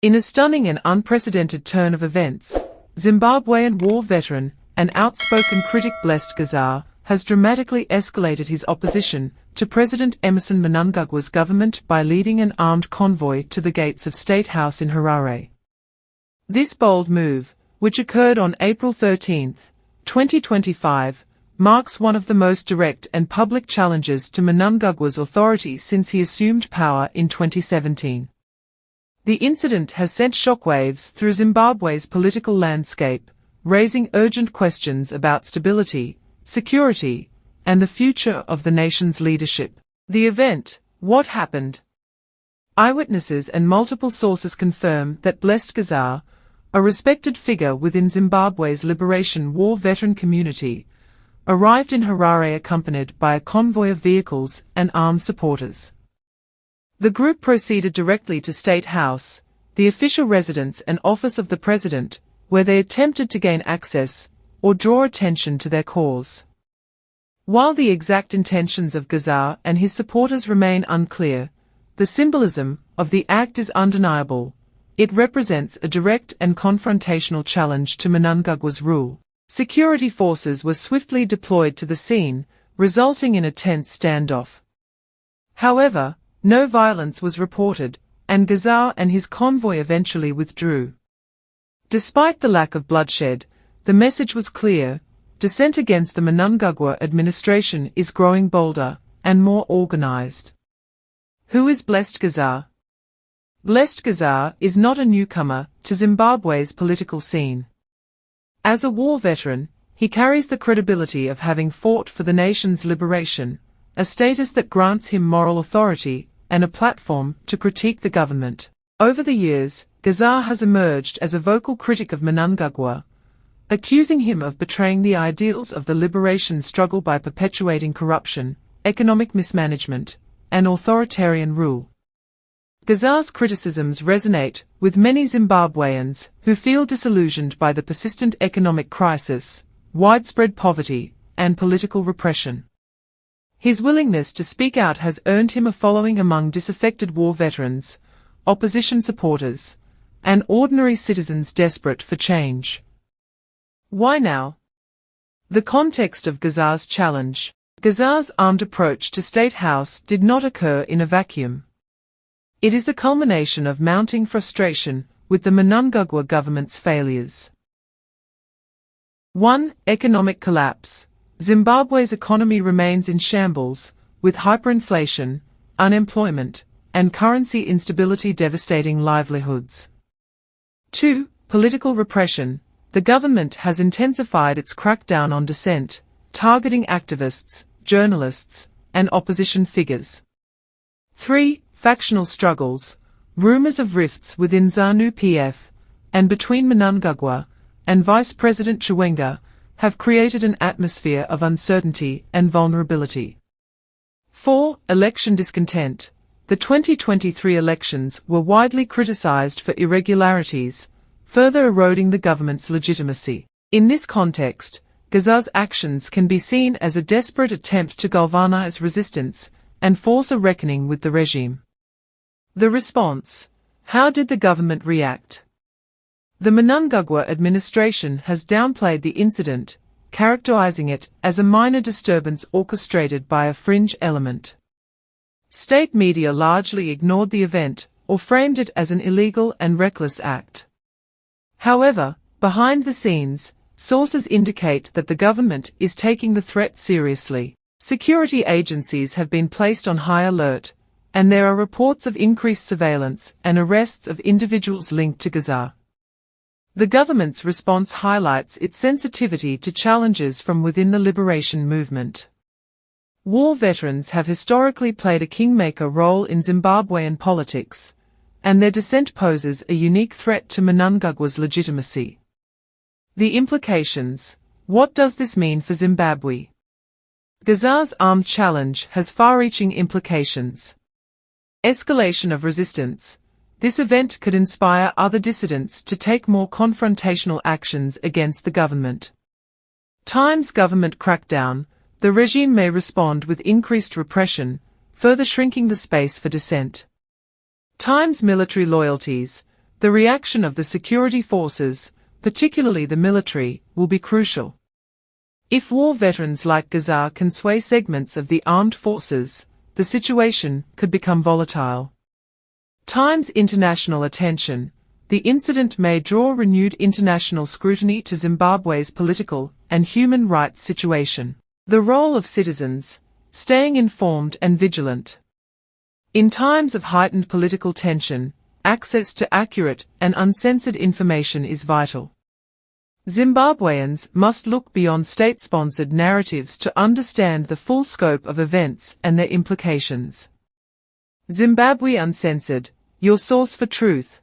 In a stunning and unprecedented turn of events, Zimbabwean war veteran and outspoken critic Blessed Geza has dramatically escalated his opposition to President Emmerson Mnangagwa's government by leading an armed convoy to the gates of State House in Harare. This bold move, which occurred on April 13, 2025, marks one of the most direct and public challenges to Mnangagwa's authority since he assumed power in 2017. The incident has sent shockwaves through Zimbabwe's political landscape, raising urgent questions about stability, security, and the future of the nation's leadership. The event, what happened? Eyewitnesses and multiple sources confirm that Blessed Geza, a respected figure within Zimbabwe's liberation war veteran community, arrived in Harare accompanied by a convoy of vehicles and armed supporters. The group proceeded directly to State House, the official residence and office of the president, where they attempted to gain access or draw attention to their cause. While the exact intentions of Gazar and his supporters remain unclear, the symbolism of the act is undeniable. It represents a direct and confrontational challenge to Mnangagwa's rule. Security forces were swiftly deployed to the scene, resulting in a tense standoff. However, no violence was reported, and Gazar and his convoy eventually withdrew. Despite the lack of bloodshed, the message was clear: dissent against the Mnangagwa administration is growing bolder and more organized. Who is Blessed Geza? Blessed Geza is not a newcomer to Zimbabwe's political scene. As a war veteran, he carries the credibility of having fought for the nation's liberation, a status that grants him moral authority and a platform to critique the government. Over the years, Gazar has emerged as a vocal critic of Mnangagwa, accusing him of betraying the ideals of the liberation struggle by perpetuating corruption, economic mismanagement, and authoritarian rule. Gazar's criticisms resonate with many Zimbabweans who feel disillusioned by the persistent economic crisis, widespread poverty, and political repression. His willingness to speak out has earned him a following among disaffected war veterans, opposition supporters, and ordinary citizens desperate for change. Why now? The context of Gazar's challenge. Gazar's armed approach to State House did not occur in a vacuum. It is the culmination of mounting frustration with the Mnangagwa government's failures. 1. Economic collapse. Zimbabwe's economy remains in shambles, with hyperinflation, unemployment, and currency instability devastating livelihoods. 2. Political repression. The government has intensified its crackdown on dissent, targeting activists, journalists, and opposition figures. 3. Factional struggles. Rumors of rifts within ZANU-PF and between Mnangagwa and Vice President Chiwenga have created an atmosphere of uncertainty and vulnerability. 4. Election discontent. The 2023 elections were widely criticized for irregularities, further eroding the government's legitimacy. In this context, Gazar's actions can be seen as a desperate attempt to galvanize resistance and force a reckoning with the regime. The response. How did the government react? The Mnangagwa administration has downplayed the incident, characterizing it as a minor disturbance orchestrated by a fringe element. State media largely ignored the event or framed it as an illegal and reckless act. However, behind the scenes, sources indicate that the government is taking the threat seriously. Security agencies have been placed on high alert, and there are reports of increased surveillance and arrests of individuals linked to Gazar. The government's response highlights its sensitivity to challenges from within the liberation movement. War veterans have historically played a kingmaker role in Zimbabwean politics, and their dissent poses a unique threat to Mnangagwa's legitimacy. The implications. What does this mean for Zimbabwe? Gazar's armed challenge has far-reaching implications. Escalation of resistance. This event could inspire other dissidents to take more confrontational actions against the government. Times government crackdown. The regime may respond with increased repression, further shrinking the space for dissent. Times military loyalties. The reaction of the security forces, particularly the military, will be crucial. If war veterans like Gazar can sway segments of the armed forces, the situation could become volatile. Times international attention. The incident may draw renewed international scrutiny to Zimbabwe's political and human rights situation. The role of citizens, staying informed and vigilant. In times of heightened political tension, access to accurate and uncensored information is vital. Zimbabweans must look beyond state-sponsored narratives to understand the full scope of events and their implications. Zimbabwe Uncensored, your source for truth.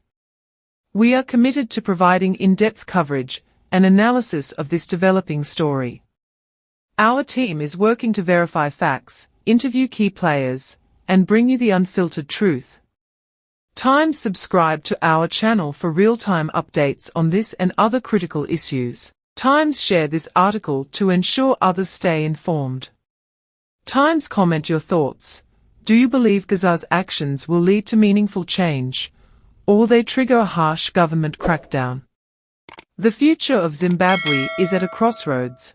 We are committed to providing in-depth coverage and analysis of this developing story. Our team is working to verify facts, interview key players, and bring you the unfiltered truth. Times subscribe to our channel for real-time updates on this and other critical issues. Times share this article to ensure others stay informed. Times comment your thoughts. Do you believe Gazar's actions will lead to meaningful change, or will they trigger a harsh government crackdown? The future of Zimbabwe is at a crossroads.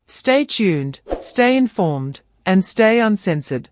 Stay tuned, stay informed, and stay uncensored.